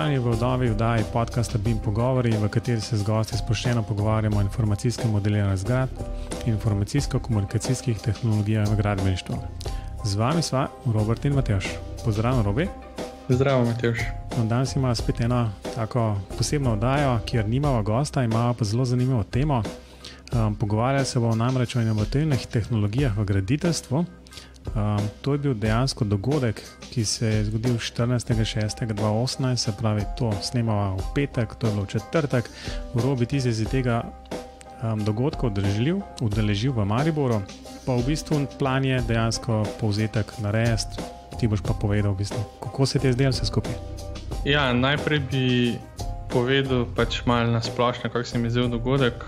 Pozdravljeni v novi oddaji podcasta BIM Pogovori, v kateri se z gosti sproščeno pogovarjamo o informacijskem modeliranju zgradb in informacijsko-komunikacijskih tehnologijah v gradbeništvu. Z vami sva Robert in Matevž. Pozdravljen, Robi. Zdravo, Matevž. Danes ima spet eno tako posebno oddajo, kjer nimava gosta, imamo pa zelo zanimivo temo. Pogovarjali se bomo namreč o inovativnih tehnologijah v graditeljstvu. To je bil dejansko dogodek, ki se je zgodil 14.6.2018, se pravi, to snemava v petek, to je bilo v četrtek. Robi, ti si tega dogodka udeležil v Mariboru, pa v bistvu plan je dejansko povzetek narediti, ti boš pa povedal v bistvu, kako se ti je zdelo vse skupaj. Ja, najprej bi povedal pač malo na splošno, kako se mi je zdel dogodek.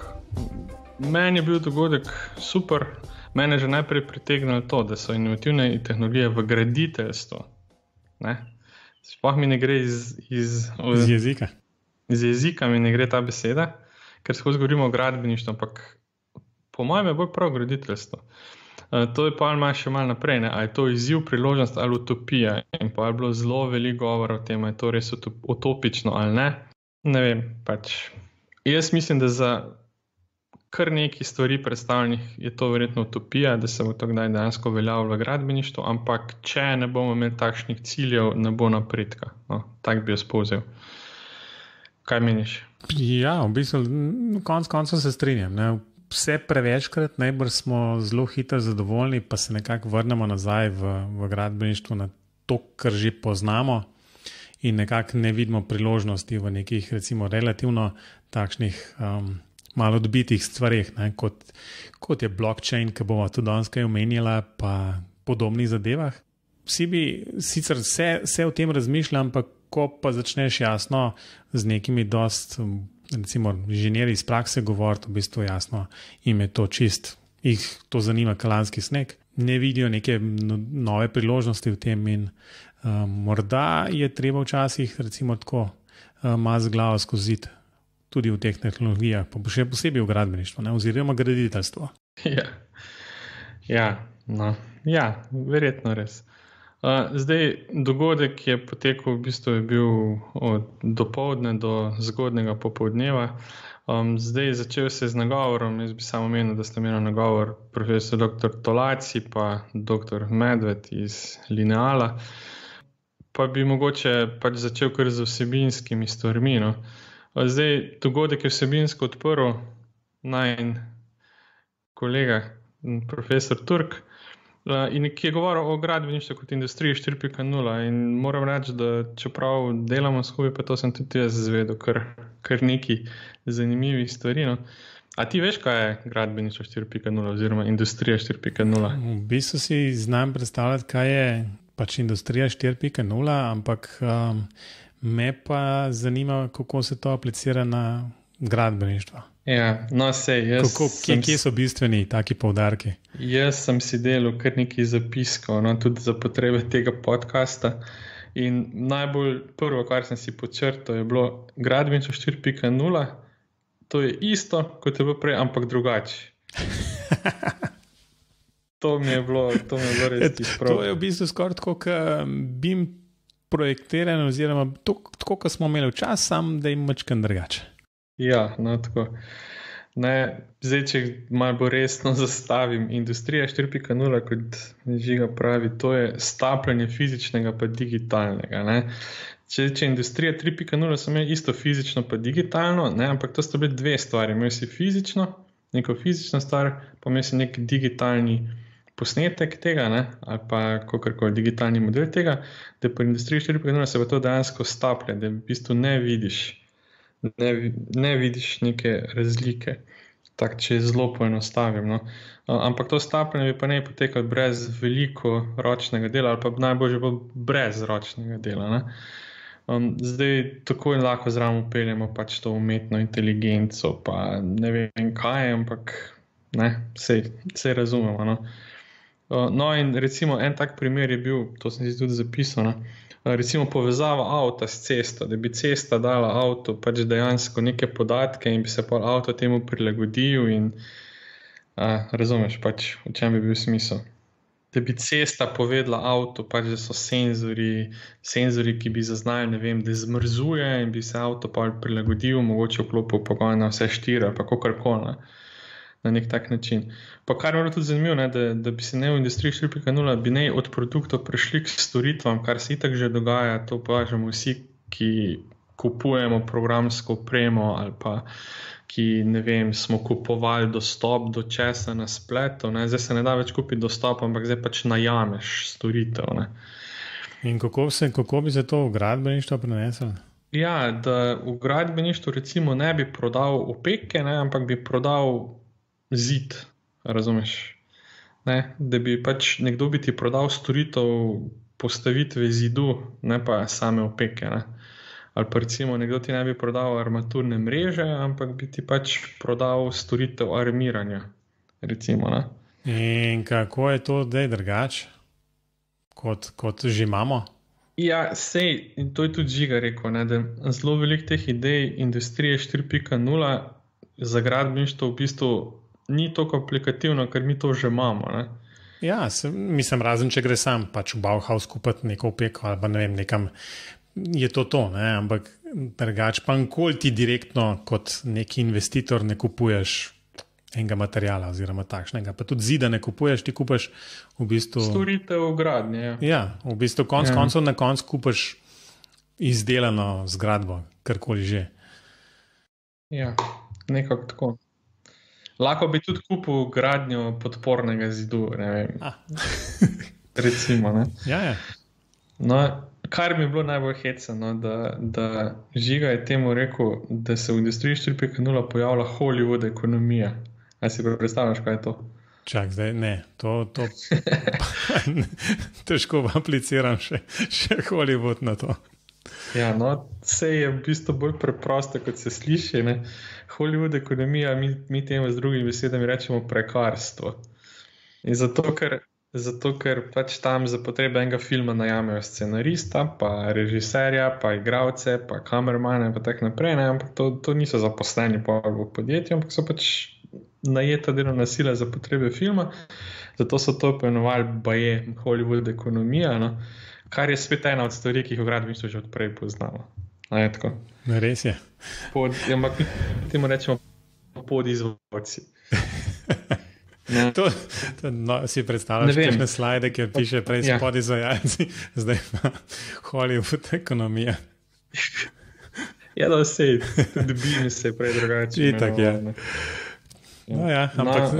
Meni je bil dogodek super. Mene že najprej pritegnilo to, da so inovativne tehnologije v graditeljstvu. Sploh mi ne gre iz jezika. Iz jezika mi ne gre ta beseda, ker skozi govorimo o gradbeništvu, ampak po mojem je bolj prav graditeljstvo. To je pa še malo naprej, a je to izziv, priložnost ali utopija. In pa je bilo zelo veliko govora o tem, je to res utopično ali ne. Ne vem, pač. Jaz mislim, da za kar nekaj stvari predstavljenih je to verjetno utopija, da se bo to kdaj dejansko veljavilo v gradbeništvu, ampak če ne bomo imeli takšnih ciljev, ne bo napredka. Tak bi jaz povzel. Kaj meniš? Ja, v bistvu konec se strinjam. Vse prevečkrat najbolj smo zelo hitro zadovoljni, pa se nekako vrnemo nazaj v gradbeništvu na to, kar že poznamo in nekako ne vidimo priložnosti v nekih recimo relativno takšnih malo odbitih stvarih, kot je blockchain, ki bomo tudi danes kaj omenjala, pa podobnih zadevah. Vsi bi sicer vse o tem razmišljali, ampak ko pa začneš jasno z nekimi recimo inženirji iz prakse govoriti, v bistvu jasno jim je to čist, jih to zanima kalanski sneg, ne vidijo neke nove priložnosti v tem in morda je treba včasih recimo tako malo z glavo skozi zid. Tudi v teh tehnologijah, pa še posebej v gradbeništvu, oziroma graditeljstvo. Ja, verjetno res. Zdaj, dogodek je potekal, v bistvu je bil od dopoldne do zgodnega popoldneva. Zdaj, začel se z nagovorom, jaz bi samo omenil, da sta imela nagovor profesor dr. Tolaci pa dr. Medved iz Lineala. Pa bi mogoče pač začel kar z vsebinskimi stvarmi. Zdaj, dogodek je vsebinsko odprl najin kolega, profesor Turk, in ki je govoril o gradbeništvu kot industriji 4.0 in moram reči, da čeprav delamo skupaj, pa to sem tudi jaz izvedel, kar nekaj zanimivih stvari. A ti veš, kaj je gradbeništvo 4.0 oziroma industrija 4.0? V bistvu si znam predstavljati, kaj je pač industrija 4.0, ampak me pa zanima, kako se to aplicira na gradbeništvo. Ja, kje so bistveni taki poudarki? Jaz sem si delal kar nekaj zapiskov, tudi za potrebe tega podcasta. In najbolj prvo, kar sem si podčrtal, je bilo gradbeništvo 4.0. To je isto, kot je bilo prej, ampak drugače. To mi je bilo res prav. To je v bistvu skoraj tako, kot BIM projektirano, oziroma tako, kot smo imeli včasih, sam da jim mačkan drugače. Ja, tako. Zdaj, če malo bolj resno zastavim, industrija 4.0, kot Žiga pravi, to je stapljanje fizičnega pa digitalnega. Če industrija 3.0 so imeli isto fizično pa digitalno, ampak to sta bili dve stvari. Imeli si fizično, neko fizično stvar, pa imeli si nek digitalni posnetek tega, ali pa kakorkoli digitalni model tega, da pri industriji 4.0 se pa to dejansko staplja, da v bistvu ne vidiš neke razlike. Tak, če zelo poenostavim. Ampak to stapljanje bi pa ne potekalo brez veliko ročnega dela, ali pa najbolje pa brez ročnega dela. Zdaj, tako in lahko zraven upeljemo pač to umetno inteligenco, pa ne vem kaj, ampak sej razumemo. In recimo en tak primer je bil, to sem si tudi zapisal, recimo povezava avta s cesto, da bi cesta dala avto pač dejansko neke podatke in bi se pa avto temu prilagodil in razumeš pač, v čem bi bil smisel. da bi cesta povedala avto, pač da so senzori, ki bi zaznali, ne vem, da zmrzuje in bi se avto pa prilagodil, mogoče vklopil pogon na vse štiri ali pa kakorkoli, na nek tak način. Pa kar je bilo tudi zanimivo, ne, da bi se ne v industriji 4.0 bi ne od produktov prešli k storitvam, kar se itak že dogaja, to pažemo vsi, ki kupujemo programsko opremo ali pa ki, ne vem, smo kupovali dostop do česa na spletu, ne? Zdaj se ne da več kupiti dostop, ampak zdaj pač najameš storitev. Ne? In kako bi se to v gradbeništvo preneslo? Ja, da v gradbeništvu recimo ne bi prodal opeke, ne? Ampak bi prodal zid, razumeš? Ne? Da bi pač nekdo bi ti prodal storitev postavitve zidu, ne pa same opeke, ne? Ali pa recimo nekdo ti ne bi prodal armaturne mreže, ampak bi ti pač prodal storitev armiranja, recimo, ne. In kako je to zdaj drugače, kot že imamo? Ja, sej, in to je tudi Žiga rekel, ne, da zelo veliko teh idej industrije 4.0 za gradbeništvo v bistvu ni tako aplikativno, ker mi to že imamo, ne. Ja, mislim, razen če gre sam pač v Bauhaus kupiti neko opeko ali pa ne vem, nekam je to, ne? Ampak drugače pa nikoli ti direktno kot neki investitor ne kupuješ enega materijala oziroma takšnega, pa tudi zida ne kupuješ, ti kupaš v bistvu storitev gradnje. Ja, v bistvu koncev na koncu kupaš izdelano zgradbo, karkoli že. Ja, nekako tako. Lahko bi tudi kupil gradnjo podpornega zidu, ne vem. Recimo, ne. Ja. No, kar mi je bilo najbolj hecno, da Žiga je temu rekel, da se v industriji 4.0 pojavlja Hollywood ekonomija. Ali si predstavljaš, kaj je to? Čak, zdaj ne. To težko apliciram še Hollywood na to. Ja, no, vse je v bistvu bolj preprosto, kot se sliši, ne. Hollywood ekonomija, mi temu z drugimi besedami rečemo prekarstvo. In zato, ker pač tam za potrebe enega filma najamejo scenarista, pa režiserja, pa igralce, pa kamermane, pa tak naprej, ne, ampak to niso zaposleni v podjetju, ampak so pač najeta delovna sila za potrebe filma, zato so to poimenovali baje Hollywood ekonomija, no, kar je spet ena od stvari, ki jih v gradbeništvu že odprej poznamo. A je tako? Res je. Ampak mi temu rečemo podizvajalci. Si predstavljaš kakšne slajde, kjer piše prej podizvajalci, zdaj pa Hollywood ekonomija. Ja, da vse, tudi BIM se prej drugače. Itak, ja. No ja, ampak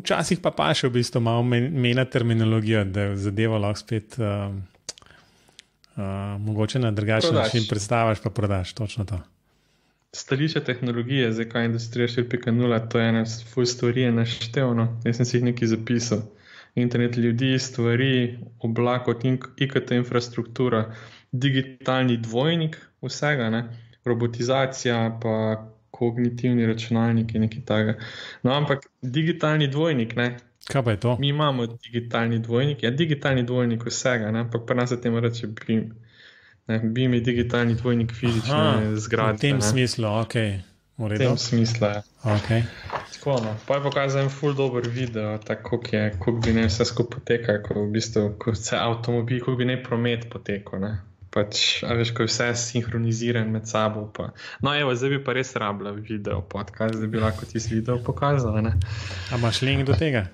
včasih pa še v bistvu malo mena terminologijo, da zadevo lahko spet mogoče na drugačen način predstaviš pa prodaš, točno to. Stališče tehnologije, zdaj kaj industrija 4.0, to je ena ful stvari je naštevno. Jaz sem si jih nekaj zapisal. Internet ljudi, stvari, oblak, IKT infrastruktura, digitalni dvojnik vsega, ne? Robotizacija, pa kognitivni računalniki, nekaj takega. No, ampak digitalni dvojnik, ne? Kaj pa je to? Mi imamo digitalni dvojnik, ja, digitalni dvojnik vsega, ne? Ampak pri nas se temu reče BIM. BIM je digitalni dvojnik fizične zgradbe. V tem smislu, ok. V tem smislu, ja. Ok. Tako, no. Pa je pokazal en ful dober video, tako kako bi ne vse skupaj potekal, ko v bistvu, ko se avtomobil, ko bi ne promet potekal, ne. Pač, a veš, ko je vse sinhroniziran med sabo, pa. No, evo, zdaj bi pa res rabila video podcast, da bi lahko ti video pokazala, ne. A imaš link do tega?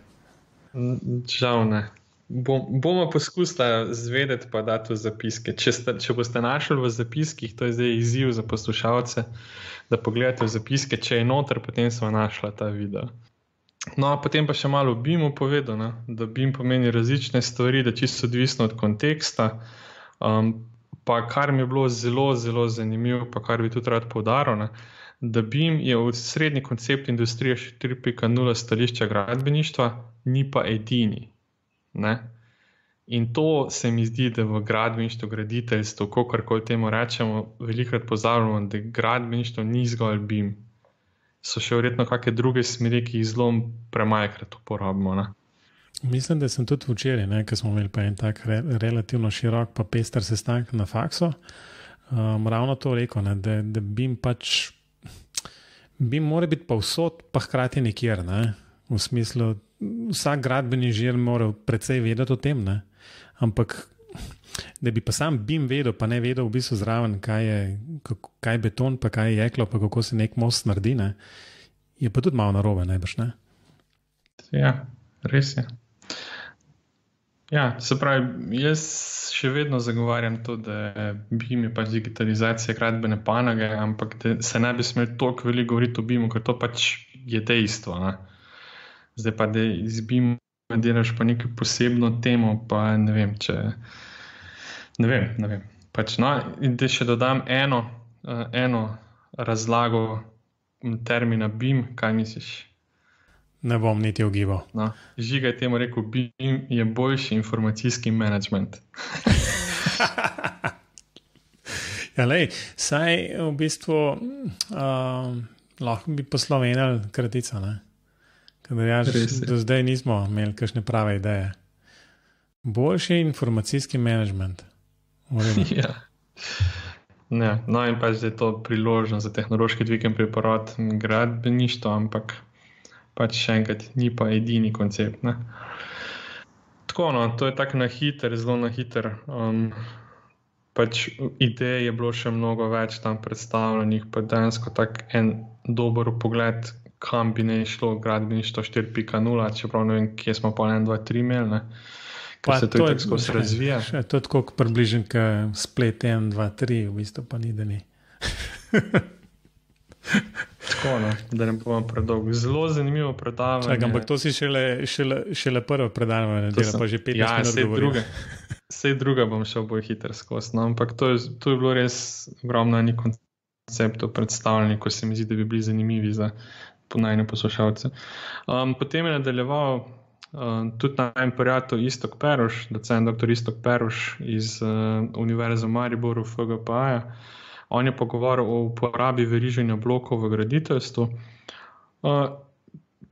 Žal ne. Bomo poskusili zvedeti pa dati v zapiske. Če boste našli v zapiskih, to je zdaj izziv za poslušalce, da pogledate v zapiske, če je noter, potem smo našla ta video. No, potem pa še malo o BIM-u povedal, ne? Da BIM pomeni različne stvari, da čisto odvisno od konteksta. Pa kar mi je bilo zelo, zelo zanimivo, pa kar bi tudi rad poudaril, ne? Da BIM je srednji koncept industrije 4.0 stališča gradbeništva, ni pa edini. Ne? In to se mi zdi, da v gradbeništvu, graditeljstvu, kakorkoli temu rečemo, velikokrat pozabljamo, da gradbeništvo ni zgolj BIM. So še verjetno kakšne druge smeri, ki jih zelo premajkrat uporabimo. Ne? Mislim, da sem tudi včeraj, ko smo imeli pa en tak relativno širok pa pester sestanek na faksu, ravno to rekel, ne? Da BIM pač BIM mora biti pa vsod, pa hkrati nikjer, ne? V smislu vsak gradbeni inženir mora precej vedeti o tem, ne? Ampak da bi pa sam BIM vedel, pa ne vedel v bistvu zraven, kaj je beton, pa kaj je jeklo, pa kako se nek most naredi, ne? Je pa tudi malo narobe, najbrž, ne? Ja, res je. Ja, se pravi, jaz še vedno zagovarjam to, da BIM je pač digitalizacija gradbene panoge, ampak da se ne bi smel toliko veliko govoriti o BIM-u, ker to pač je dejstvo, ne? Zdaj pa, da iz BIM-a delaš pa neko posebno temo, pa ne vem, če... Ne vem. Pač, no, in da še dodam eno razlago termina BIM, kaj misliš? Ne bom niti ogibal. No, Žiga je temu rekel, BIM je boljši informacijski management. Ja, lej, saj v bistvu lahko bi poslovenili kratica, ne? Ker do zdaj nismo imeli kakšne prave ideje. Boljši informacijski management. Ja. Ne, no in pa zdaj to priložnost za tehnološki dvig in preporod gradbeništvo, ampak pač še enkrat ni pa edini koncept, ne. Tako, no, to je tako zelo na hiter. Pač idej je bilo še mnogo več tam predstavljenih, pa dejansko tak en dober pogled, kam bi ne šlo gradbeništvo 4.0, čeprav ne vem, kje smo pa 1, 2, 3 imeli, ne. Ker se to je tako se razvija. To je tako približen, ka splet 1, 2, 3, v bistvu pa ni, da ni. Tako, no, da ne bomo predolgo. Zelo zanimivo predavanje. Čakaj, ampak to si šele prvo predavanje, pa že 15 minut govoril. Sej druga bom šel bolj hiter skozi, no, ampak to je bilo res ogromno enih konceptov predstavljeni, ko se mi zdi, da bi bili zanimivi za ponajne poslušalce. Potem je nadaljeval tudi najem prijatelj Iztok Peruš, docent dr. Iztok Peruš iz Univerze v Mariboru, FGPA-ja. On je pogovarjal o uporabi veriženja blokov v graditeljstvu.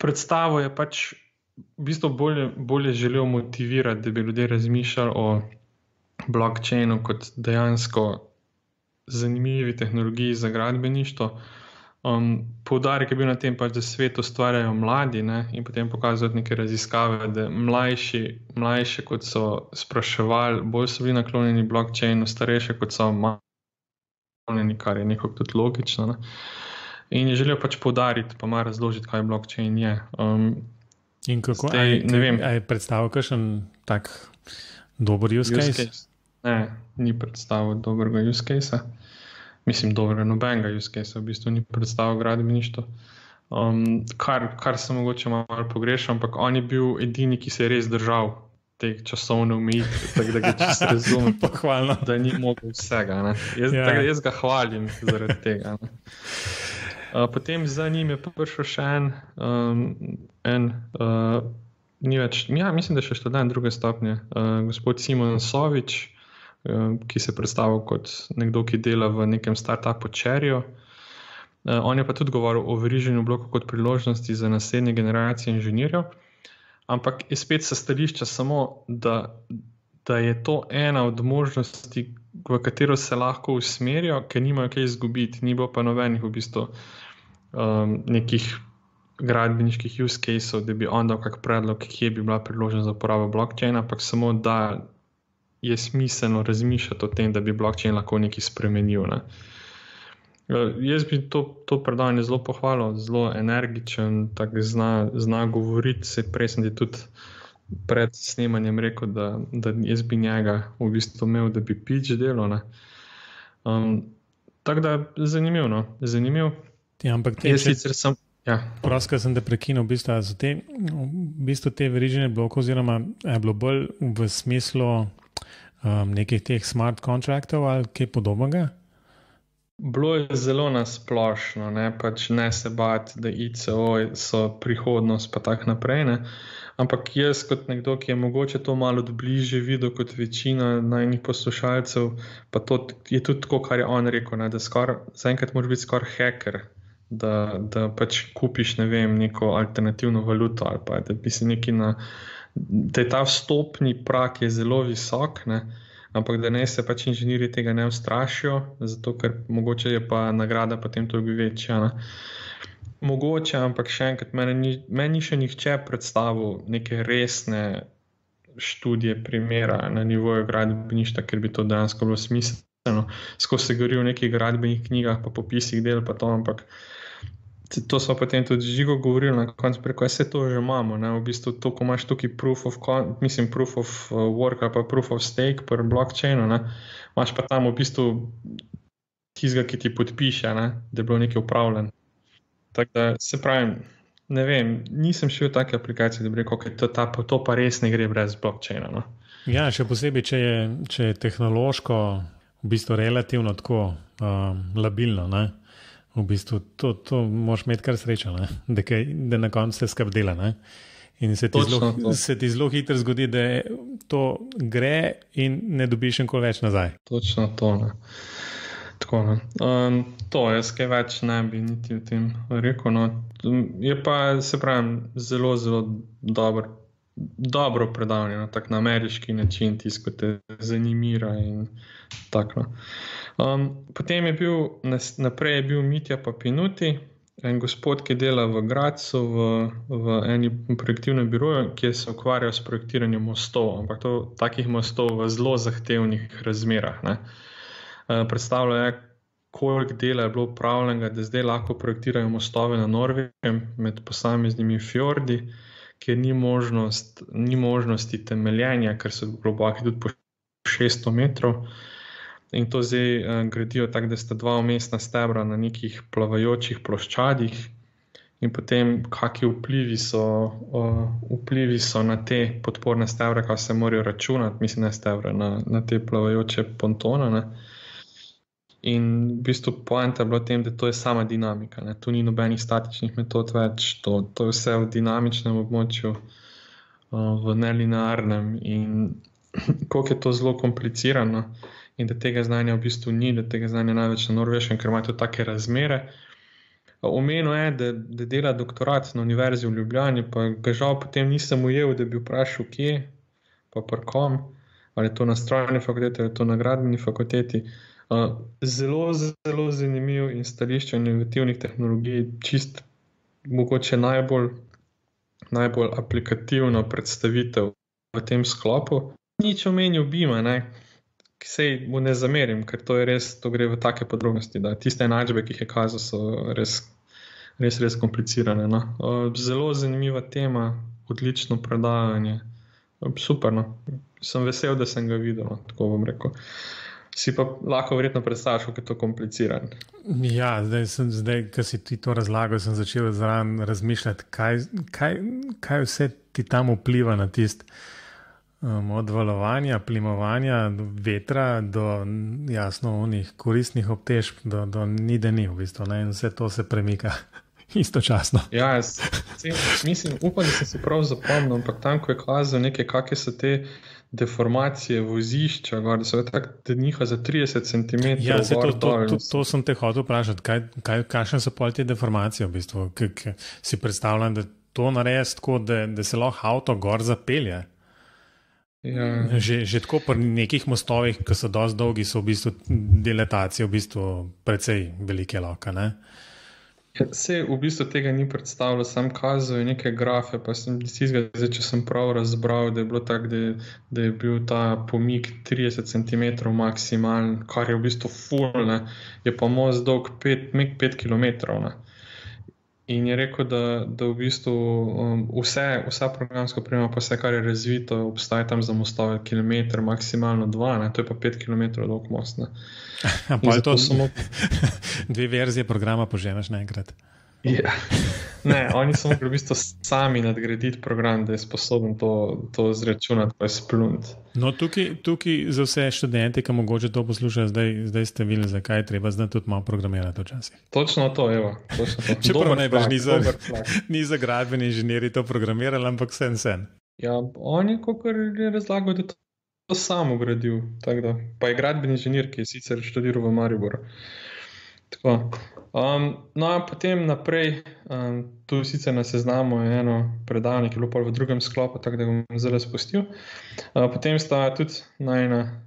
Predstavo je pač v bistvu bolje želel motivirati, da bi ljudje razmišljali o blockchainu kot dejansko zanimivi tehnologiji za gradbeništvo. Poudarek je bil na tem, pač, da svet ustvarjajo mladi, ne, in potem pokazati neke raziskave, da mlajši kot so spraševali, bolj so bili naklonjeni blockchainu, starejši kot so naklonjeni, kar je nekako tudi logično. Ne. In je želel pač poudariti, pa malo razložiti, kaj blockchain je. In kako? Je predstavil kakšen tak dober use case? Ne, ni predstavil dobrega use case-a. Mislim, dobrega nobenega use case-a, v bistvu ni predstavil gradbeništvo. Kar se mogoče malo pogrešam, ampak on je bil edini, ki se je res držal te časovne omejitve, tako da ga čisto razumem, pohvalno, da ni mogel vsega. Ne. Jaz ga hvalim zaradi tega. Ne. Potem za njim je prišel še ni več, mislim, da še študent druge stopnje, gospod Simon Sovič, ki se predstavil kot nekdo, ki dela v nekem startupu Cherry. On je pa tudi govoril o veriženju blokov kot priložnosti za naslednje generacije inženirjev, ampak je spet sa stališča samo, da je to ena od možnosti, v katero se lahko usmerijo, ker nimajo kaj izgubiti, ni bilo pa nobenih v bistvu nekih gradbeniških use caseov, da bi on dal kak predlog, kje bi bila priložnost za uporabo blockchaina, ampak samo da je smiselno razmišljati o tem, da bi blockchain lahko nekaj spremenil. Ne. Jaz bi to predavanje zelo pohvalil, zelo energičen, tako zna govoriti, prej sem ti tudi pred snemanjem rekel, da jaz bi njega v bistvu imel, da bi pitch delal. Ne. Tako da zanimiv, no, zanimiv. Ja, ampak prosto, sem te prekinil, v bistvu te veriženje blokov, oziroma je bilo bolj v smislu nekih teh smart contractov ali kaj podobnega? Bilo je zelo nasplošno, ne, pač ne se bati, da ICO so prihodnost pa tak naprej, ne. Ampak jaz kot nekdo, ki je mogoče to malo bližje videl kot večina najnih poslušalcev, pa to je tudi tako, kar je on rekel, ne, da zaenkrat moraš biti skoraj hacker, da pač kupiš, ne vem, neko alternativno valuto ali pa da bi si da je ta vstopni prak je zelo visok, ne, ampak da ne se pač inženirji tega ne ustrašijo, zato ker mogoče je pa nagrada potem toliko večja. Ne. Mogoče, ampak še enkrat, meni še nihče predstavil neke resne študije primera na nivoju gradbeništva, ker bi to dejansko bilo smiselno. Skozi se govori o nekih gradbenih knjigah, pa popisih del, pa to, ampak to smo potem tudi Žigo govorili na koncu, preko vse to že imamo. Ne? V bistvu to, ko imaš tukaj proof of work ali pa proof of stake per blockchainu, ne? Imaš pa tam v bistvu tistega, ki ti podpiše, ne? Da je bilo nekaj upravljeno. Tako da se pravim, ne vem, nisem šel v take aplikacije, da bi rekel, okay, to pa res ne gre brez blockchaina. No? Ja, še posebej, če je tehnološko v bistvu relativno tako labilno, ne? V bistvu to moraš imeti kar srečo, da na koncu se skup dela. Ne? In se ti zelo hitro zgodi, da to gre in ne dobiš nikoli več nazaj. Točno to, ne. Tako, to jaz kaj več ne bi niti o tem rekel. No. Je pa, se pravim, zelo, zelo dobro predavanje, no, tak na ameriški način, tisto te zanimira in tako. No. Potem je bil, naprej je bil Mitja Papinuti, en gospod, ki dela v Gradcu v eni projektivnem biroju, ki se ukvarja s projektiranjem mostov, ampak takih mostov v zelo zahtevnih razmerah, ne. Predstavljajo, koliko dela je bilo upravljenega, da zdaj lahko projektirajo mostove na Norveškem med posameznimi fjordi, kjer ni možnosti temeljenja, ker so globoki tudi po 600 metrov. In to zdaj gradijo tako, da sta dva vmesna stebra na nekih plavajočih ploščadih in potem kakšni vplivi so na te podporne stebre, kaj se morajo računati, mislim, ne stebre, na te plavajoče pontone, ne. In v bistvu poanta je bila v tem, da to je sama dinamika. Ne? Tu ni nobenih statičnih metod več, to je vse v dinamičnem območju, v nelinearnem in koliko je to zelo komplicirano in da tega znanja v bistvu ni, da tega znanja največ na Norveškem, ker ima to take razmere. Omenil je, da dela doktorat na Univerzi v Ljubljani, pa ga žal potem nisem ujel, da bi vprašal, kje, pa pri kom, ali je to na strojni fakulteti, ali je to na gradbeni fakulteti. Zelo, zelo zanimiv in stališče inovativnih tehnologij, čist mogoče najbolj aplikativno predstavitev v tem sklopu. Nič omenil Bima, ne, sej mu ne zamerim, ker to je res, to gre v take podrobnosti, da tiste enačbe, ki jih je kazal, so res komplicirane. No. Zelo zanimiva tema, odlično predavanje, super, no. Sem vesel, da sem ga videl, no, tako bom rekel. Si pa lahko verjetno predstavljaš, kako je to kompliciran. Ja, zdaj, ko si ti to razlagal, sem začel zraven razmišljati, kaj vse ti tam vpliva na tist od valovanja, plimovanja, do vetra, do jasno onih koristnih obtežb, do ni v bistvu, ne? In vse to se premika istočasno. Ja, mislim, upam, da sem si prav zapomnil, ampak tam, ko je kazal nekaj, kakve so te deformacije vozišča, da so tako, da niha za 30 cm. Ja, to sem te hotel vprašati, kakšne so pol te deformacije v bistvu? Si predstavljam, da to naredi tako, da se lahko avto gor zapelje. Ja. Že tako pri nekih mostovih, ki so dosti dolgi, so v bistvu dilatacije v bistvu precej velike lahko, ne? Sej v bistvu tega ni predstavljal, sam kazal je neke grafe, pa sem zdaj, če sem prav razbral, da je bilo tako, da je bil ta pomik 30 cm maksimalen, kar je v bistvu ful, ne, je pa most dolg 5 km, ne. In je rekel, da v bistvu vsa programska oprema, pa vse, kar je razvito, obstaja tam za mostove kilometer, maksimalno 2, ne, to je pa 5 km dolg most, ne. Pa je to samo 2 verzije programa poženeš naenkrat. Ja. Ne, oni so mogli v bistvu sami nadgraditi program, da je sposoben to zračunati, pa je splunt. No, tukaj za vse študente, ki mogoče to poslušajo, zdaj ste videli, zakaj je treba znati tudi malo programirati včasih. Točno to, evo. Čeprav najbrž ni za gradbeni inženirji to programirali, ampak sen. Ja, on je kakor je razlagal, da to samo gradil, tako da. Pa je gradbeni inženir, ki je sicer študiral v Mariboru. Tako. No, a potem naprej, tu sicer na seznamu je eno predavanje, ki je bilo v drugem sklopu, tako da bom zdaj spustil. Potem sta tudi najna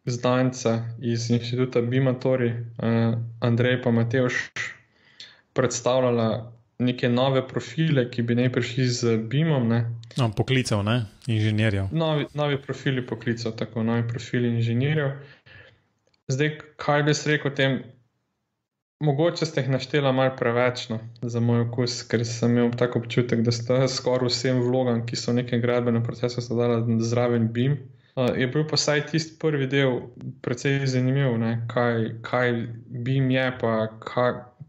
znanca iz inštituta Bimatori, Andrej pa Matevš, predstavljala neke nove profile, ki bi naj prišli z BIM-om. No, poklicev, ne? Inženirjev. Novi profili poklicev, tako novi profili inženirjev. Zdaj, kaj bi se rekel o tem? Mogoče ste jih naštela malo preveč, no, za moj okus, ker sem imel tako občutek, da sta skoraj vsem vlogam, ki so v nekem gradbenem procesu, sta dala zraven BIM. Je bil pa saj tisti prvi del precej zanimiv, ne, kaj BIM je, pa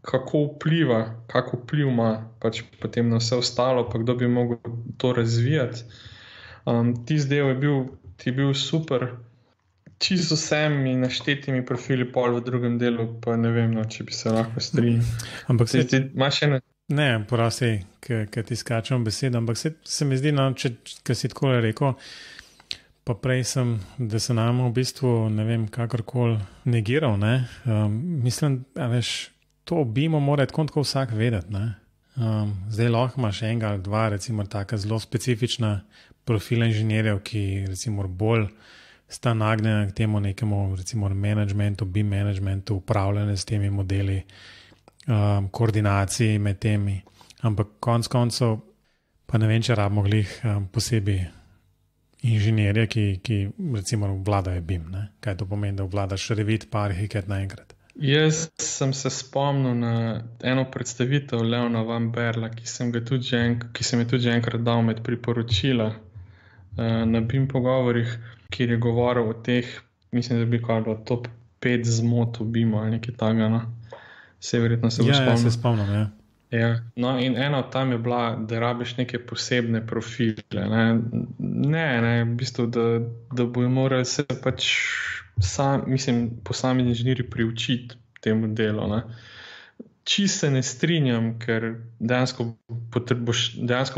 kako vpliv ima pač potem na vse ostalo, pa kdo bi mogel to razvijati. Tisti del je bil super. Čisto vsemi naštetimi profili pol v drugem delu, pa ne vem, no, če bi se lahko strinjal. Ampak imaš ene? Ne, prosti, ker ti skačem besedo, ampak se mi zdi, no, če si tako rekel, pa prej da se nam v bistvu, ne vem, kakorkoli negiral, ne. Mislim, a veš, to BIM-o mora tako vsak vedeti, ne. Zdaj lahko imaš enega ali dva, recimo, taka zelo specifična profila inženirjev, ki recimo bolj sta nagnjena k temu nekemu, recimo, managementu, BIM managementu, upravljanje s temi modeli, koordinaciji med temi. Ampak konec koncev, pa ne vem, če rabimo glih posebej inženirje, ki recimo vladajo BIM. Ne? Kaj to pomeni, da vladaš Revit pa Arhicad naenkrat? Jaz sem se spomnil na eno predstavitev Leona Van Berla, ki sem je tudi enkrat dal med priporočila na BIM pogovorih, kjer je govoril o teh, mislim, da bi bilo top 5 zmot v BIM-u ali nekaj takega. No. Verjetno se bo spomnil. Ja, se spomnim, ja. Ja. No, in ena od tam je bila, da rabiš neke posebne profile. Ne, v bistvu, da bojo morali se pač posamezni inženirji priučiti temu delu. Ne. Čisto se ne strinjam, ker dejansko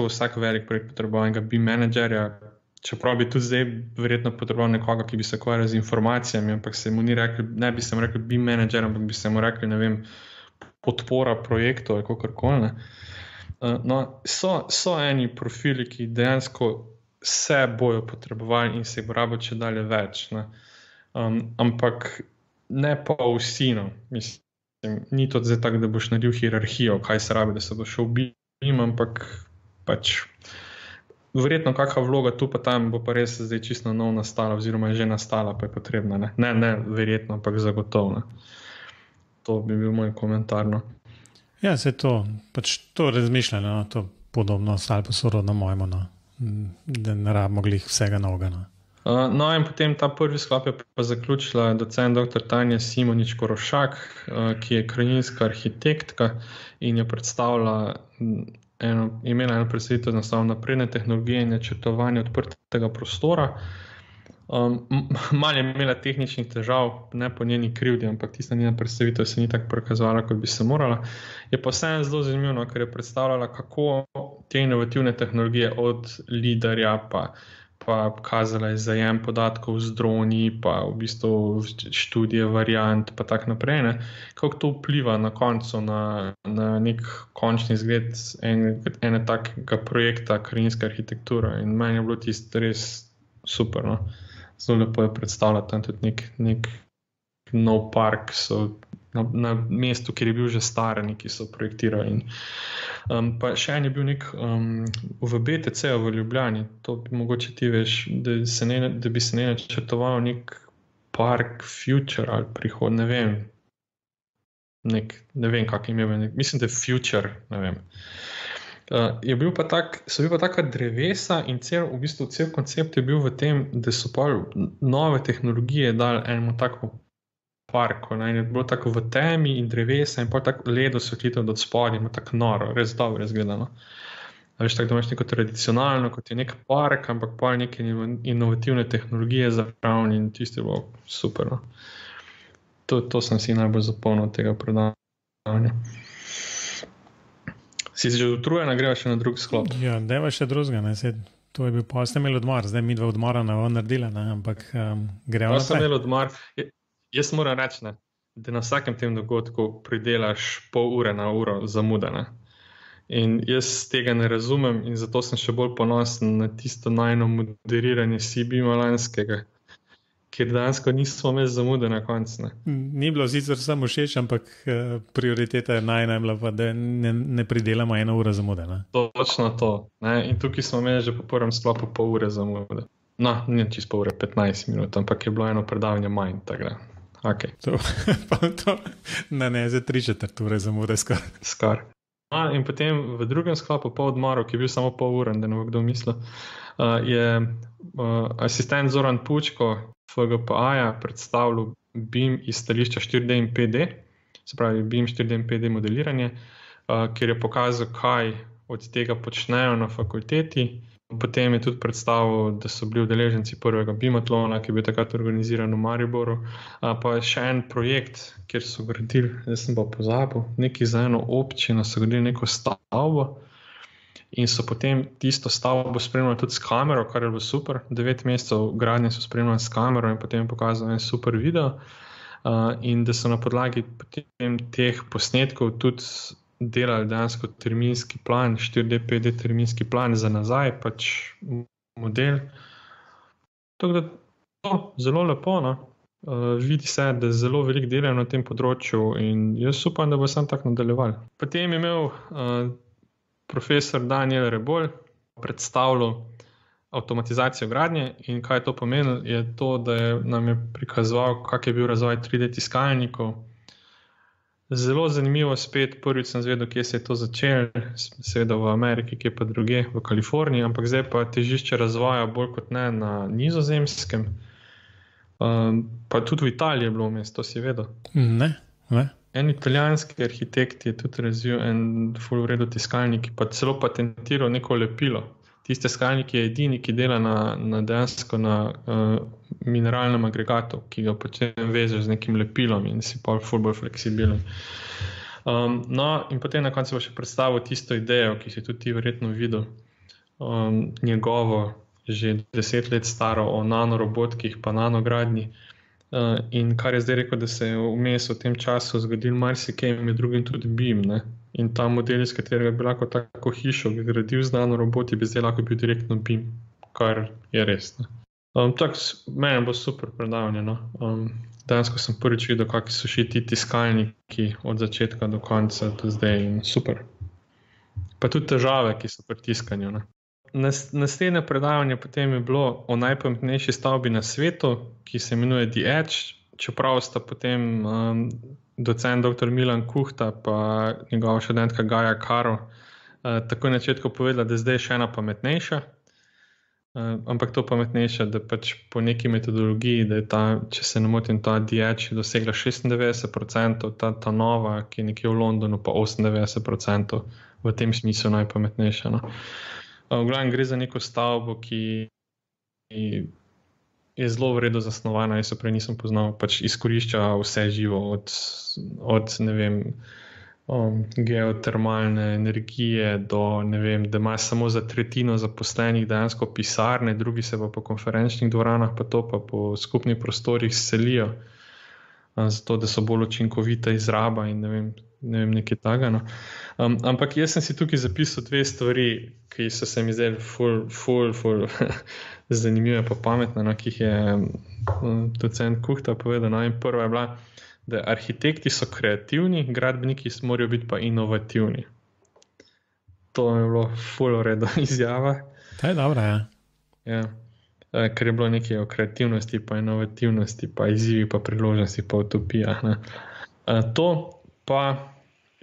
bo vsak velik projekt potreboval enega BIM menedžerja, čeprav bi tudi zdaj verjetno potreboval nekoga, ki bi se ukvarjal z informacijami, ampak ne bi se mu rekli BIM menedžer, ampak bi se mu rekli, ne vem, podpora projektov ali kakorkoli. No, so eni profili, ki dejansko se bojo potrebovali in se bo rabo če dalje več. Ne. Ampak ne pa vsi, no. Mislim, ni to zdaj tako, da boš naredil hierarhijo, kaj se rabi, da se bo šel BIM, ampak pač verjetno kakšna vloga tu pa tam bo pa res zdaj čisto nov nastala, oziroma je že nastala, pa je potrebna. Ne verjetno, ampak zagotovo. To bi bil moj komentar. No. Ja, se to razmišljanje, no, to podobno ali pa sorodno mojemu, no, da ne rabimo glih vsega novega. No. No in potem ta prvi sklop je pa zaključila docent dr. Tanja Simonič-Korošak, ki je krajinska arhitektka in je predstavila imela eno predstavitev z naslovom Napredne tehnologije in načrtovanje odprtega prostora. Malo je imela tehničnih težav, ne po njeni krivdi, ampak tista njena predstavitev se ni tako prikazovala, kot bi se morala. Je pa vseeno zelo zanimivo, ker je predstavljala, kako te inovativne tehnologije od lidarja pa kazala je zajem podatkov z droni, pa v bistvu študije variant, pa tak naprej, ne? Kako to vpliva na koncu na nek končni izgled ene takega projekta krajinska arhitektura. In meni je bilo tisto res super. No? Zelo lepo je predstavljati tam tudi nek nov park, na mestu, kjer je bil že star, ki so projektirali. Pa še en je bil v BTC-u v Ljubljani, to bi mogoče ti veš, da bi se ne načrtoval nek park future ali prihod, ne vem. Ne vem, kak ime je, mislim, da je future, ne vem. So bil pa taka drevesa in cel koncept je bil v tem, da so pa nove tehnologije dali enemu tako parku, ne, in je bilo tako v temi in drevesa in pa tako ledo svetlitev od spodaj, ima tako noro, res dobro izgledano. Veš, tako da imaš neko tradicionalno, kot je nek park, ampak pa neke inovativne tehnologije zraven in tisto je bilo super. No. To sem si najbolj zapomnil od tega predavanja. Si že utrujena, greva še na drug sklop? Ja, deva še drugega, ne, to je bil pa, ste imeli odmor, zdaj mi dva odmora ne bomo naredila, ne, ampak greva naprej. Pa sem imel odmor. Jaz moram reči, da na vsakem tem dogodku pridelaš pol ure na uro zamude. Ne? In jaz tega ne razumem in zato sem še bolj ponosen na tisto najno moderiranje CB Malanskega, kjer dejansko nismo imeli zamude na koncu. Ni bilo sicer samo všeč, ampak prioriteta je najbolj, pa da ne pridelamo 1 uro zamude. Ne? Točno to. Ne? In tukaj smo imeli že po prvem sklopu pol ure zamude. No, ni čisto pol ure, 15 minut, ampak je bilo eno predavanje manj. Okay. To nanese 3/4 ure zamude skoraj. In potem v drugem sklopu po odmoru, ki je bil samo pol ure, da ne bo kdo mislil, je asistent Zoran Pučko FGPA predstavljal BIM iz stališča 4D in 5D, se pravi BIM 4D in 5D modeliranje, kjer je pokazal, kaj od tega počnejo na fakulteti. Potem je tudi predstavil, da so bili udeleženci prvega BIM-atlona, ki je bil takrat organiziran v Mariboru, pa še en projekt, kjer so gradili, zdaj sem pa pozabil, neki za eno občino so gradili neko stavbo in so potem tisto stavbo spremljali tudi s kamero, kar je bilo super. 9 mesecev gradnje so spremljali s kamero in potem pokazali en super video in da so na podlagi potem teh posnetkov tudi delali dejansko terminski plan, 4D, 5D terminski plan za nazaj, pač model. Tako da to zelo lepo, no. Vidi se, da zelo veliko delajo na tem področju in jaz upam, da bo sam tako nadaljeval. Potem je imel profesor Daniel Rebolj predstavljal avtomatizacijo gradnje in kaj to pomeni, je to, da nam je prikazoval, kak je bil razvoj 3D tiskalnikov. Zelo zanimivo spet, prvič sem zvedel, kje se je to začelo, seveda v Ameriki, kje pa druge, v Kaliforniji, ampak zdaj pa težišče razvoja bolj kot ne na Nizozemskem, pa tudi v Italiji je bilo vmes, to si vedel. Ne. En italijanski arhitekt je tudi razvil en ful v redu tiskalnik, pa celo patentiral neko lepilo. Tiste skalnik je edini, ki dela dejansko na mineralnem agregatu, ki ga potem vežeš z nekim lepilom in si pa ful bolj fleksibilen. No, in potem na koncu bo še predstavil tisto idejo, ki si tudi ti verjetno videl, njegovo že 10 let staro o nanorobotkih pa nanogradnji. In kar je zdaj rekel, da se je vmes v tem času zgodil marsikaj, med drugim tudi BIM, ne? In ta model, iz katerega bi lahko tako hišo gradil z nanoroboti, bi zdaj lahko bil direktno BIM, kar je res. Tako, meni bo super predavanje. No? Dejansko sem prvič videl, kakšni so še ti tiskalniki od začetka do konca do zdaj in super. Pa tudi težave, ki so pri tiskanju. Ne? Naslednje predavanje potem je bilo o najpametnejši stavbi na svetu, ki se imenuje The Edge, čeprav sta potem docent dr. Milan Kuhta pa njegova študentka Gaja Karo takoj na začetku povedala, da je zdaj še ena pametnejša, ampak to pametnejša, da pač po neki metodologiji, da je ta, če se ne motim, ta The Edge dosegla 96%, ta nova, ki je nekje v Londonu, pa 98%, v tem smislu najpametnejša. No? V glavnem gre za neko stavbo, ki je zelo v redu zasnovana, jaz se prej nisem poznal, pač izkorišča vse živo, od ne vem, geotermalne energije do, ne vem, da ima samo za tretjino zaposlenih dejansko pisarne, drugi se pa po konferenčnih dvoranah pa to pa po skupnih prostorih selijo, zato da so bolj učinkovita izraba in ne vem, nekaj takega. No. Ampak jaz sem si tukaj zapisal 2 stvari, ki so se mi zdaj ful zanimive pa pametne, no, ki jih je docent Kuhta povedal. No, in prva je bila, da arhitekti so kreativni, gradbeniki morajo biti pa inovativni. To je bilo ful v redu izjava. To je dobro, ja. Ja. Ker je bilo nekaj o kreativnosti pa inovativnosti pa izzivi pa priložnosti pa utopijah. Ne. To pa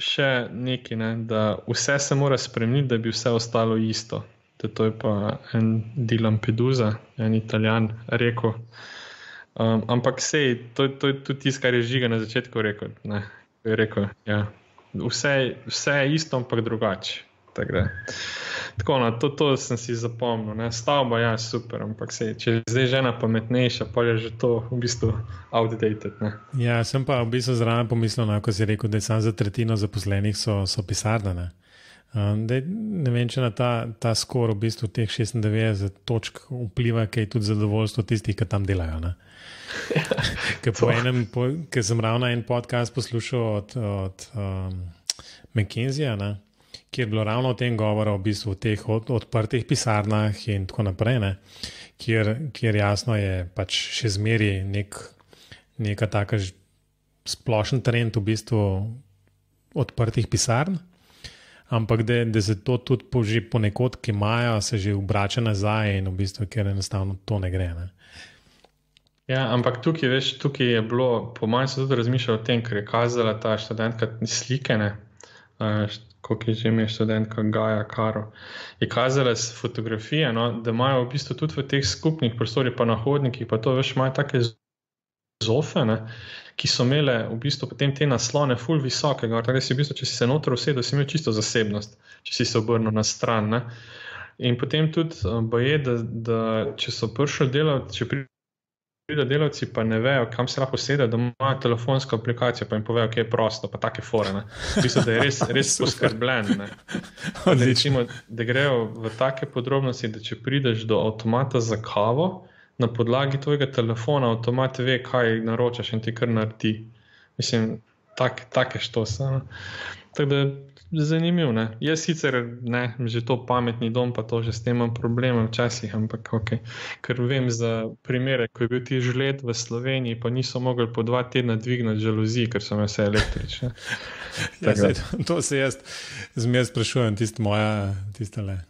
še nekaj, ne, da vse se mora spremeniti, da bi vse ostalo isto. To je pa en di Lampedusa, en Italijan rekel. Ampak sej, to je tudi tisto, kar je Žiga na začetku rekel. Ne, je rekel, ja, vse je isto, ampak drugače. Tako, no, to sem si zapomnil. Ne. Stavba, ja, super, ampak sej, če je zdaj žena pametnejša, pa je že to v bistvu outdated. Ne. Ja, sem pa v bistvu zraven pomislil, ko si rekel, da je samo za tretjino zaposlenih so pisarne. Ne vem, če na ta skor v bistvu teh 96 točk vpliva, kaj tudi zadovoljstvo tistih, ki tam delajo. Ker sem ravno en podcast poslušal od McKinseyja, kjer je bilo ravno o tem govora, v bistvu o teh odprtih pisarnah in tako naprej, ne, kjer jasno je pač še zmeri neka taka splošen trend v bistvu odprtih pisarn, ampak da se to tudi že ponekod, ki imajo, se že obrača nazaj in v bistvu, ker enostavno to ne gre. Ne. Ja, ampak tukaj je bilo, po mojem se tudi razmišljalo o tem, ker je kazala ta študentka slike, ne, koliko je že imel študentka Gaja Karo, je kazala s fotografije, no, da imajo v bistvu tudi v teh skupnih prostorih, pa na hodnikih, pa to veš, imajo take zofe, ne, ki so imele v bistvu potem te naslone ful visokega, tako da si v bistvu, če si se noter usedel, si imel čisto zasebnost, če si se obrnil na stran, ne. In potem tudi baje, da če so prišli delavci, če pride delavci, pa ne vejo, kam se lahko sede, da imajo telefonsko aplikacijo, pa jim povejo, kje je prosto, pa take fore, ne. V bistvu, da je res poskrbljen, ne. Recimo, da grejo v take podrobnosti, da če prideš do avtomata za kavo, na podlagi tvojega telefona avtomat ve, kaj naročaš in ti kar naredi. Mislim, take štose. Tako da zanimiv, ne. Jaz sicer ne, že to pametni dom, pa to že s tem imam probleme včasih, ampak ok. Ker vem za primere, ko je bil ti žled v Sloveniji, pa niso mogli po 2 tedna dvigniti žaluzij, ker so me vse električne. Ja, to se jaz zmeraj sprašujem, tistele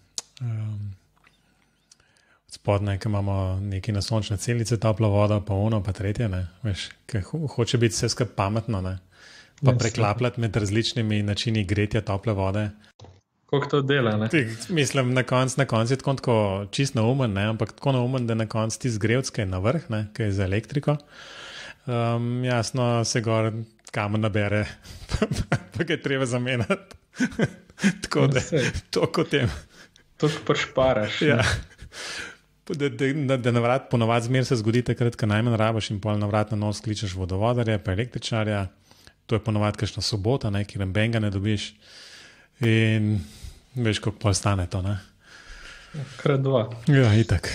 spodne, ki imamo neki na sončne celice, toplo vodo, pa ono, pa tretje, ne, veš, hoče biti vse skupaj pametno, ne, pa preklapljati med različnimi načini gretja tople vode. Koliko to dela, ne? Mislim, na koncu je tako čist naumen, ne, ampak tako naumen, da na koncu ti zgrevc, ki je na vrh, ne, ki je za elektriko, jasno se gor kamen nabere, pa ga je treba zamenjati. Tako da, to kot tem. To pršparaš. Ja. Da navrat, ponovadi zmer se zgodi takrat, ko najmanj rabaš in pol navrat na nos kličeš vodovodarja, pa električarja. To je ponovadi kakšna sobota, ne, kjer benga ne dobiš. In veš, koliko pol stane to, ne? Krat 2. Ja, itak.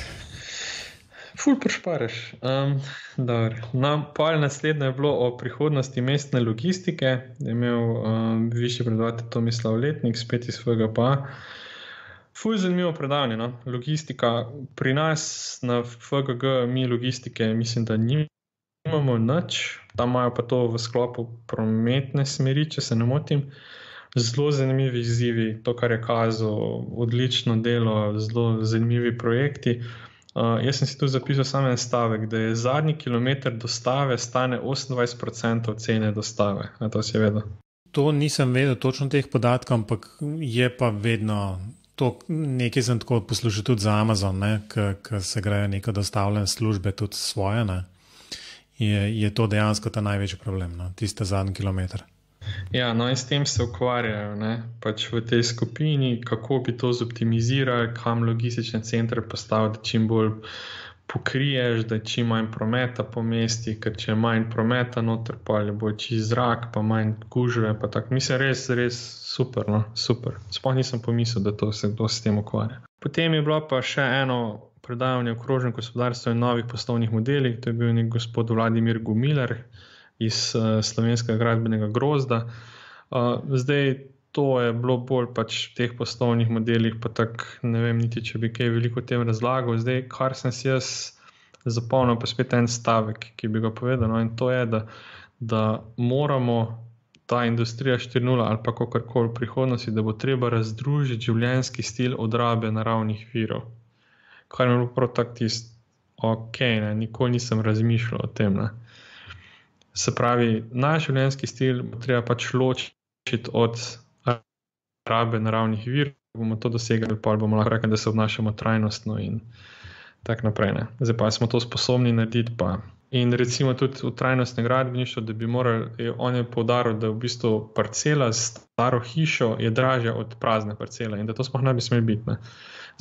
Ful prešpareš. No, pol naslednje je bilo o prihodnosti mestne logistike. Je imel višji predavatelj Tomislav Letnik, spet iz svojega pa. Ful zanimivo predavanje, no. Logistika. Pri nas na FGG mi logistike mislim, da nimamo nič. Tam imajo pa to v sklopu prometne smeri, če se ne motim. Zelo zanimivi izzivi, to, kar je kazal, odlično delo, zelo zanimivi projekti. Jaz sem si tu zapisal samo en stavek, da je zadnji kilometer dostave stane 28% cene dostave. A to si vedel? To nisem vedel točno teh podatkov, ampak je pa vedno to, nekaj sem tako poslušal tudi za Amazon, ko se grejo neke dostavljene službe tudi svoje, ne, je to dejansko ta največji problem, no, tiste zadnji kilometer. Ja, no in s tem se ukvarjajo, ne, pač v tej skupini, kako bi to zoptimizirali, kam logistične centre postaviti, čim bolj pokriješ, da je čim manj prometa po mesti, ker če je manj prometa noter, pa je bolj čist zrak, pa manj gužve, pa tako. Mislim, res super, no, super. Sploh nisem pomislil, da to se kdo s tem ukvarja. Potem je bilo pa še eno predavanje o krožnem gospodarstvu in novih poslovnih modelih. To je bil nek gospod Vladimir Gumiler iz Slovenskega gradbenega grozda. Zdaj, to je bilo bolj pač v teh poslovnih modelih, pa tako ne vem niti, če bi kaj veliko o tem razlagal. Zdaj, kar sem si jaz zapomnil, pa spet en stavek, ki bi ga povedal, no, in to je, da moramo ta industrija 4.0 ali pa kakorkoli v prihodnosti, da bo treba razdružiti življenjski stil od rabe naravnih virov. Kar mi je bilo prav tako tisto, ok, ne, nikoli nisem razmišljal o tem, ne. Se pravi, naš življenjski stil bo treba pač ločiti od rabe naravnih virov, bomo to dosegali, pa bomo lahko rekli, da se obnašamo trajnostno in tak naprej, ne. Zdaj pa smo to sposobni narediti, pa. In recimo tudi v trajnostnem gradbeništvu, da bi morali, on je poudaril, da v bistvu parcela s staro hišo je dražja od prazne parcele in da to sploh ne bi smeli biti, ne.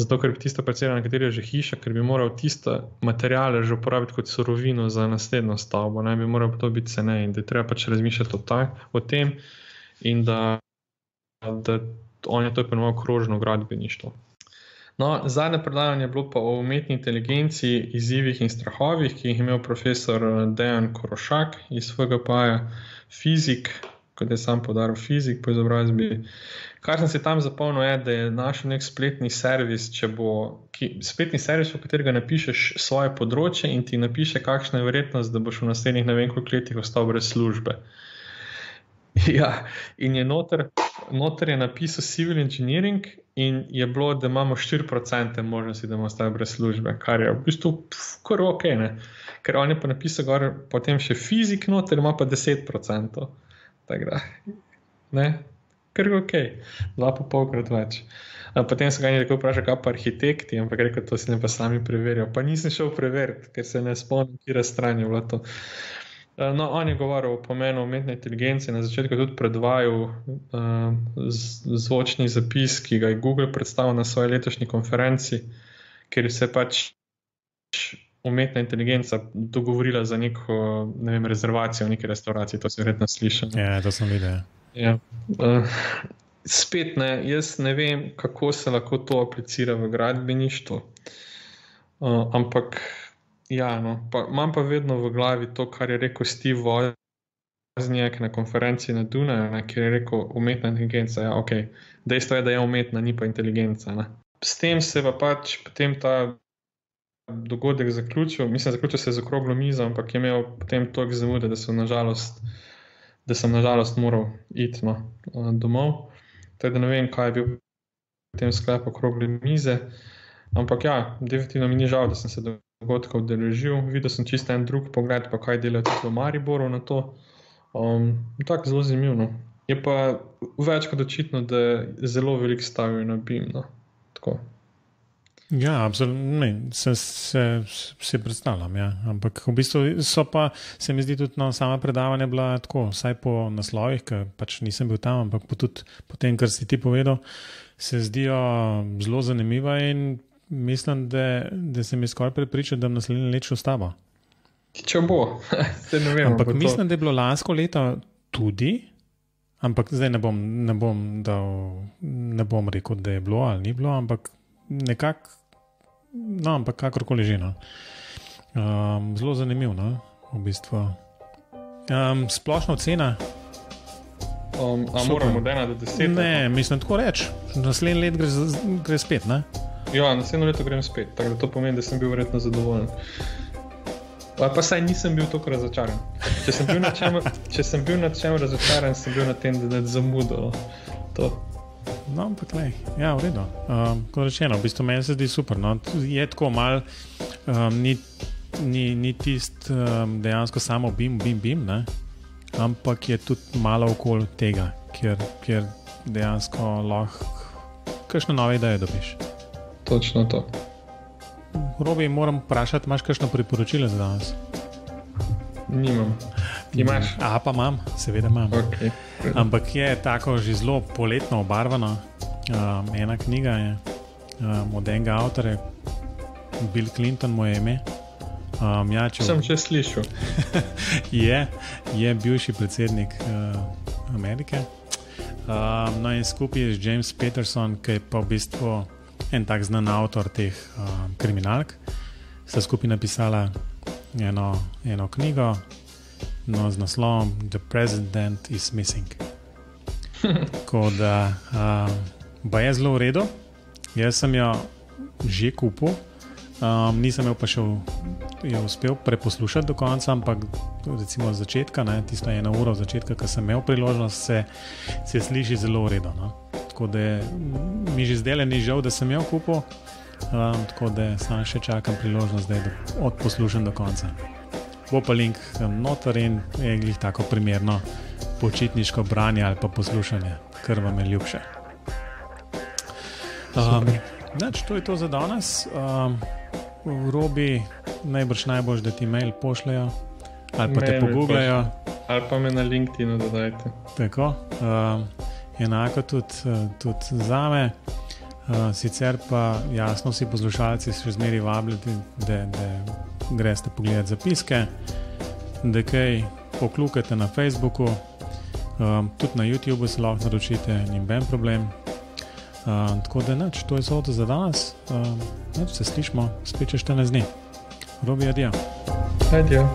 Zato, ker bi tista parcela, na kateri je že hiša, ker bi moral tiste materiale že uporabiti kot surovino za naslednjo stavbo, ne, bi moral to biti ceneje in da je treba pač razmišljati o tem in da on je to imenoval krožno gradbeništvo. No, zadnje predavanje je bilo pa o umetni inteligenci, izzivih in strahovih, ki jih je imel profesor Dejan Korošak iz FGP-ja, fizik, kot je sam poudaril, fizik po izobrazbi. Kar sem si tam zapomnil, je, da je našel nek spletni servis, spletni servis, v katerega napišeš svoje področje in ti napiše, kakšna je verjetnost, da boš v naslednjih ne vem koliko letih ostal brez službe. Ja, in je noter je napisal civil engineering in je bilo, da imamo 4% možnosti, da bomo ostali brez službe, kar je v bistvu kar ok, ne? Ker on je pa napisal gor potem še fizik noter, ima pa 10%. Tako da, ne, kar je ok, 2,5-krat več. Potem so ga nekaj vprašali, kaj pa arhitekti, ampak rekel, to si ne pa sami preverijo. Pa nisem šel preveriti, ker se ne spomnim, kira stran je bilo to. No, on je govoril o pomenu umetne inteligence, na začetku tudi predvajal zvočni zapis, ki ga je Google predstavil na svoji letošnji konferenci, ker se pač umetna inteligenca dogovorila za neko, ne vem, rezervacijo v neki restauraciji, to si verjetno slišal. Ja, to sem videl. Ja. Spet ne, jaz ne vem, kako se lahko to aplicira v gradbeništvu, ampak ja, no, imam pa vedno v glavi to, kar je rekel Steve Wozniak na konferenci na Dunaju, kjer je rekel umetna inteligenca, ja, ok, dejstvo je, da je umetna, ni pa inteligenca. Ne. S tem se pa pač potem ta dogodek zaključil se z okroglo mizo, ampak je imel potem toliko zamude, da sem nažalost moral iti domov. Tako da ne vem, kaj je bil potem sklep okrogle mize, ampak ja, definitivno mi ni žal, da sem se dogodka udeležil. Videl sem čisto en drug pogled, pa kaj delajo tudi v Mariboru na to. Tako zelo zanimivo. Je pa več kot očitno, da zelo veliko stavijo na BIM. No. Tako. Ja, absolutno, se predstavljam, ja. Ampak v bistvu se mi zdi tudi sama predavanja bila tako, vsaj po naslovih, ker pač nisem bil tam, ampak tudi po tem, kar si ti povedal, se zdijo zelo zanimiva in mislim, da se mi skoraj prepriča, da v naslednje leto s tabo. Če bo, se ne vem. Ampak mislim, da je bilo lansko leto tudi, ampak zdaj ne bom rekel, da je bilo ali ni bilo, ampak nekako, no, ampak kakorkoli že, no. Zelo zanimiv, no, v bistvu. Splošna ocena. A moramo od 1 do 10? Ne, mislim tako reči. Naslednje let gre spet, ne? Ja, naslednje leto grem spet, tako da to pomeni, da sem bil verjetno zadovoljen. Pa saj nisem bil toliko razočaran. Če sem bil nad čem razočaran, sem bil na tem, da je zamudilo to. No, ampak ne, ja, v redu. Kot rečeno, v bistvu meni se zdi super. No. Je tako malo, ni tist dejansko samo BIM, ne? Ampak je tudi malo okoli tega, kjer dejansko lahko kakšne nove ideje dobiš. Točno to. Robi, moram vprašati, imaš kakšno priporočilo za danes? Nimam. Imaš? Pa imam, seveda imam. Okay. Ampak je tako že zelo poletno obarvano. Ena knjiga je od enega avtorja, Bill Clinton mu je ime. Sem že slišal. je bivši predsednik Amerike. No in skupaj je James Patterson, ki je pa v bistvu en tak znan avtor teh kriminalk. Sta skupaj napisala eno knjigo, z naslovom The President is Missing. Tako da ba je zelo v redu. Jaz sem jo že kupil, nisem jo pa še uspel preposlušati do konca, ampak recimo od začetka, tisto 1 uro od začetka, ko sem imel priložnost, se sliši zelo v redu. No? Tako da mi že zdaj ni žal, da sem jo kupil, tako da sam še čakam priložnost, da jo odposlušam do konca. Bo pa link noter in je glih tako primerno počitniško branje ali pa poslušanje, kar vam je ljubše. To je to za danes. Robi, najboljš, da ti mail pošljajo ali pa te pogooglajo. Ali pa me na LinkedInu dodajte. Tako. Enako tudi zame. Sicer pa jasno vsi poslušalci še zmeri vabljati, da greste pogledati zapiske, da kaj poklukate na Facebooku, tudi na YouTubeu se lahko naročite, ni ben problem. Tako da to je vse za danes. Se slišimo spet čez 14 dni. Robi, adijo. Adijo.